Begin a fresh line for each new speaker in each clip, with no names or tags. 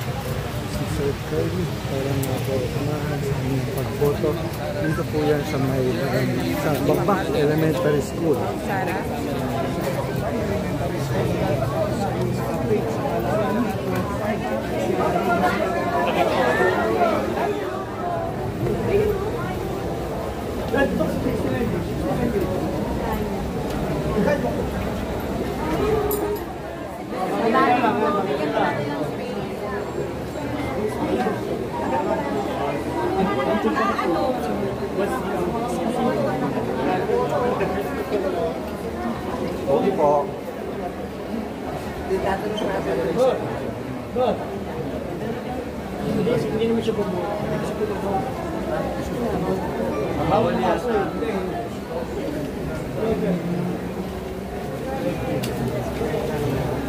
Si Sir Kirby, parang ako umahan sa aming pagboto. Dito po yan sa may sa Bagbak Elementary School.
Sara?
Okay po.
Hindi naman siya bumuha. Bawal niya.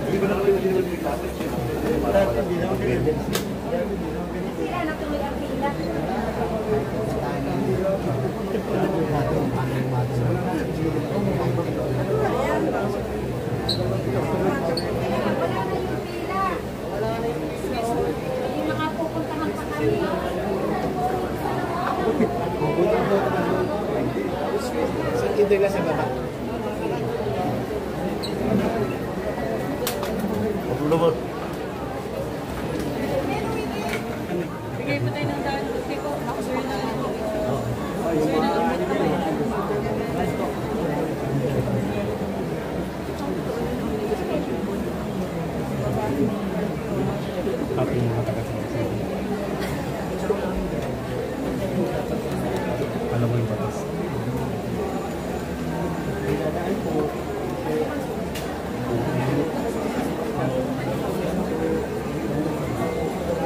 Hindi ko na kami Hindi sa baba. Lubot.
Bigay po tayo ng daan. Kasi ko, ako sir na.
Happy na matakas. Alam mo yung batas.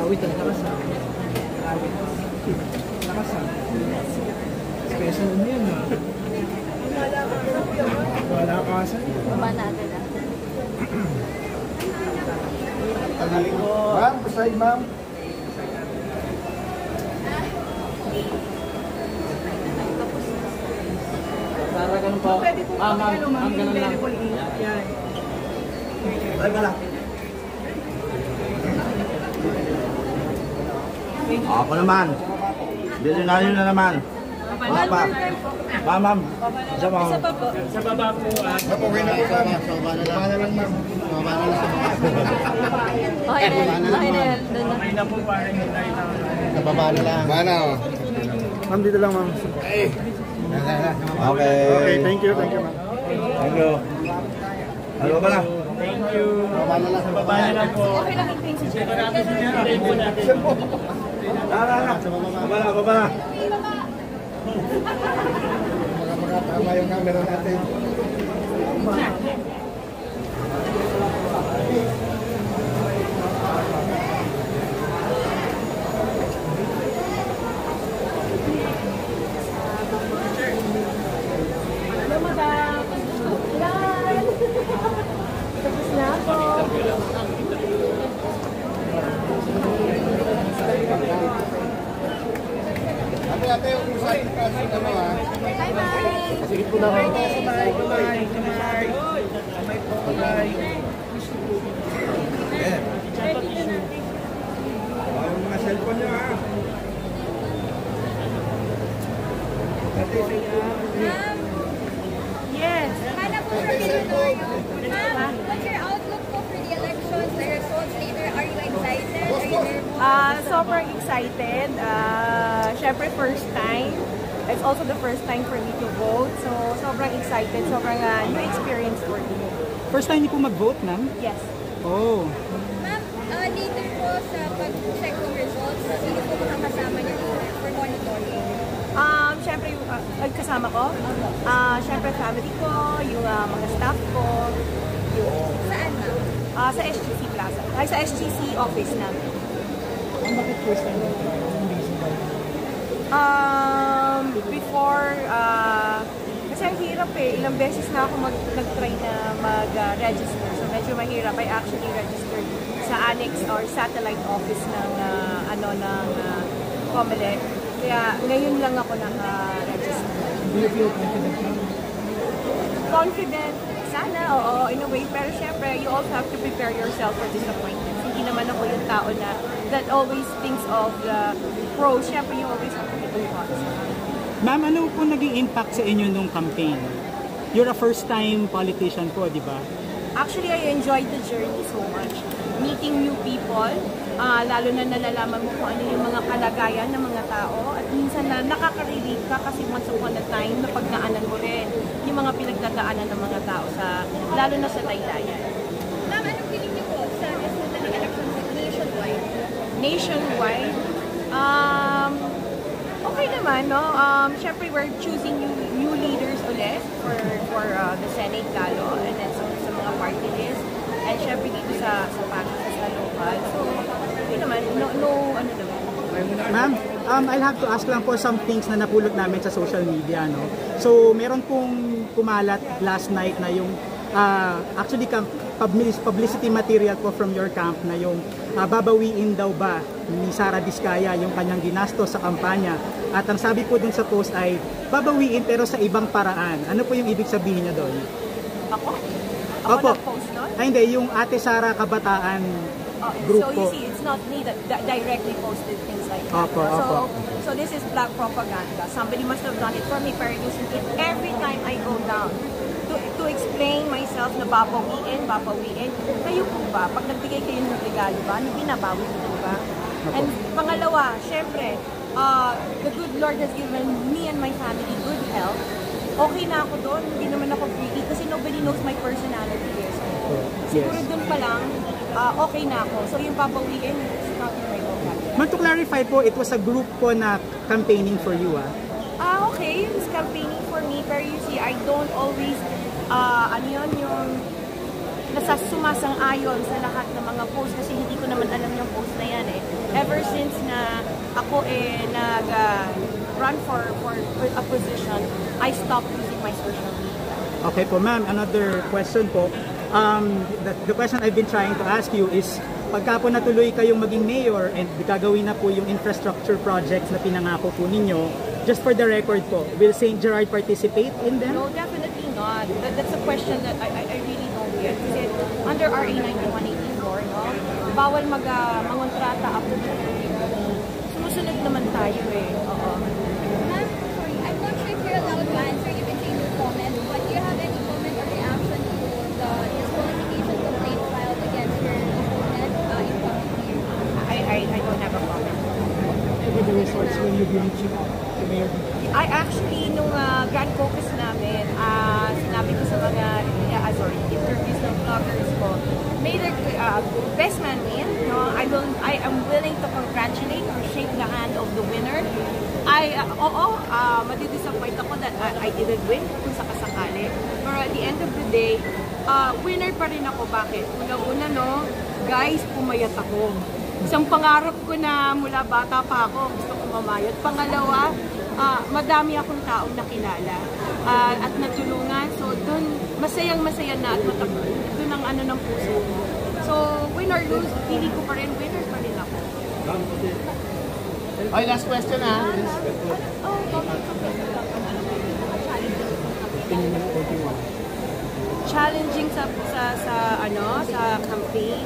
Awit ang nakasama. Nakasama. Special mo yan ha. Wala ka sa.
Baba natin ah.
Ma'am, beside ma'am.
Para ganun pa.
Pwede po
Ma'am,
ganun
ganun lang.
Yan.
Ay, wala.
Ako naman. Bilinayo na naman. Wala pa. Ma'am. Isa pa.
Isa pa po.
Sa baba po.
Okay na po ma'am. Sa baba na lang ma'am. Sa baba na lang sa baba.
Okay na yan. Okay na yan. Doon na.
Okay na po para hindi tayo
Sa baba na lang. Mana o. Ma'am, dito lang ma'am. Okay. Okay, thank you ma'am. Thank you. Halo ba na?
Thank you. Baba na lang. Sa baba na lang po.
Okay lang yung things.
Sigurado po niya. Tayo po natin.
Baba na, baba na. Tama yung camera natin.
Hello, madam. Yan. Tapos na ako.
Ate, usay ka sa ano ha?
Bye-bye.
Sige po na ako.
Bye.
Yung mga cellphone nyo ha?
Ma'am. Yes.
Hanap po from Binondo. Ma'am, what's your outlook po for the elections, the results later? Are you excited? Are you nervous?
Sobrang excited. Syempre first time. It's also the first time for me to vote. So, sobrang excited. Sobrang new experience for me.
First time niyo po mag-vote, ma'am?
Yes.
Oh.
Ma'am, later po sa pag-check ng results, sino po makakasama niyo later for monitoring?
Syempre, yung kasama ko. Syempre, family ko, yung mga staff ko.
Saan, ma'am?
Sa SGC Plaza. Ay, sa SGC office namin.
Bakit first time niyo?
Before, kasi ang hirap eh. Ilang beses na ako nag-try na mag-register. So, medyo mahirap. I actually registered sa annex or satellite office ng COMELEC. Kaya ngayon lang ako naka-register.
Do you feel confident, ma'am?
Confident? Sana, oo, in a way. Pero syempre, you also have to prepare yourself for disappointment. hindi naman ako yung tao na that always thinks of the pros. Siyempre, you always have to think of cons.
Ma'am, ano po naging impact sa inyo nung campaign? You're a first-time politician po, di ba?
Actually, I enjoyed the journey so much. Meeting new people, lalo na nalalaman mo kung ano yung mga kalagayan ng mga tao. At minsan na nakaka-relate ka kasi once upon a time, napagdaanan mo rin yung mga pinagdadaanan ng mga tao, lalo na sa laylayan.
Ma'am, anong feeling niyo po sa resulta ng election nationwide?
Nationwide, okay naman, no? Siyempre, we're choosing new leaders ulit for the Senate lalo, and then sa mga party list, and siyempre dito sa local. So, okay naman, no, ano naman.
Ma'am, I'll have to ask lang po some things na napulot namin sa social media, no? So, meron pong kumalat last night na yung actually publicity material po from your camp na yung babawiin daw ba ni Sara Diskaya yung kanyang ginastos sa kampanya. At ang sabi po dun sa post ay babawiin pero sa ibang paraan. Ano po yung ibig sabihin niya doon?
Ako?
Opo.
Nag-post nun?
Ay hindi, yung Ate Sara Kabataan group
so
po.
you see, it's not me that directly posted things like that.
Opo, opo.
So this is black propaganda. Somebody must have done it for me, pero using it every time I go down to explain myself na babawiin. Kayo po ba? Pag nagbigay kayo ng regalo ba, ano binabawi po ba? And pangalawa, syempre, the good Lord has given me and my family good health. Okay na ako doon, hindi naman ako greedy kasi nobody knows my personality. So, siguro doon pa lang, okay na ako. So yung babawiin, it's not in my vocabulary.
Man, to clarify po, it was a group po na campaigning for you,
Okay, it's campaigning for me, pero you see, I don't always, yung nasa sumasang-ayon sa lahat ng mga posts kasi hindi ko naman alam yung post na yan eh. Ever since na ako nag-run for a position, I stopped using my social media.
Okay po, ma'am, another question po. The question I've been trying to ask you is, pagka po natuloy kayong maging mayor and gagawin na po yung infrastructure projects na pinangako po ninyo, just for the record po, will St. Gerard participate in them?
No, definitely not. That's a question that I really don't get. Kasi under RA 9184, no, bawal mangontrata up to 2 years. Sumusunod naman tayo eh. Oo.
Ma'am, sorry, I'm not sure if you're allowed to answer. You can change your comment. But do you have any comment or reaction to the disqualification complaint filed against your opponent in public here?
I don't have a comment.
With the results when you be reaching to Mayor?
I actually, nung grand caucus namin, sinabi ko sa mga interviews ng vloggers ko, may best man win. No? I am willing to congratulate or shake the hand of the winner. Madidisappoint ako that I didn't win kung sakasakali. Pero at the end of the day, winner pa rin ako. Bakit? Una-una, no, guys, pumayat ako. Isang pangarap ko na mula bata pa ako, gusto ko mamayat. Pangalawa, madami akong taong nakilala at natulungan. So, dun, masayang-masaya na at dun ang ano ng puso ko. So, win or lose, pili ko pa rin, winner pa rin ako.
Okay, last question
Challenging sa campaign.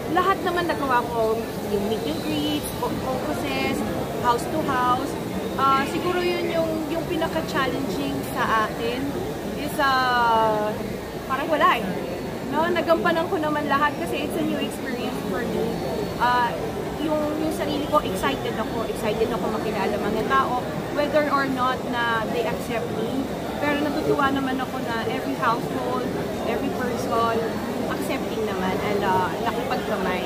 Lahat naman nagawa ko, yung meet and greets, focuses, house to house. Siguro yun yung pinaka-challenging sa atin is parang wala eh. No, nagampanan ko naman lahat kasi it's a new experience for me. Yung sarili ko, excited ako makilala mga tao, whether or not na they accept me. Pero natutuwa naman ako na every household, every person, accepting naman and nakipagkamay.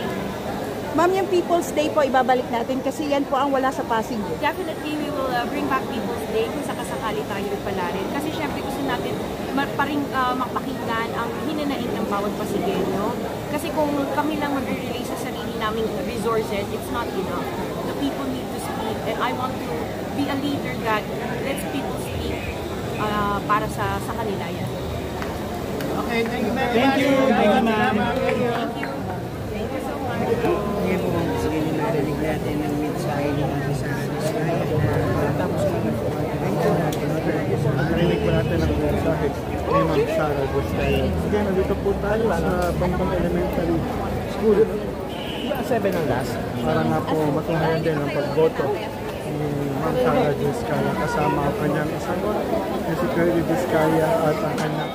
Ma'am, yung People's Day po ibabalik natin kasi yan po ang wala sa Pasig.
Definitely, we will bring back People's Day kung sakasakali tayo pala rin. Kasi syempre gusto natin mapakinggan ang hinanaing ng bawat Pasigenyo. Kasi kung kami lang mag-release sa sarili naming resources, it's not enough. The people need to speak and I want to be a leader that lets people speak para sa kanila yan.
Okay, thank you very much.
Thank you, ma'am.
Thank you. Thank you so much.
Ngayon po, sige yung narinig natin ng mensahe ni Ate Sara Diskaya. Tapos naman po,
Narinig po natin ang mensahe ni Ma'am Sara Diskaya. Sige, nandito po tayo sa Bangkang Elementary Siguro, 7 ang last. Para nga po matunghayan din ang pagboto ni Ma'am Sara Vizcaya kasama ang kanyang asawa, si Curly Vizcaya at ang kanyang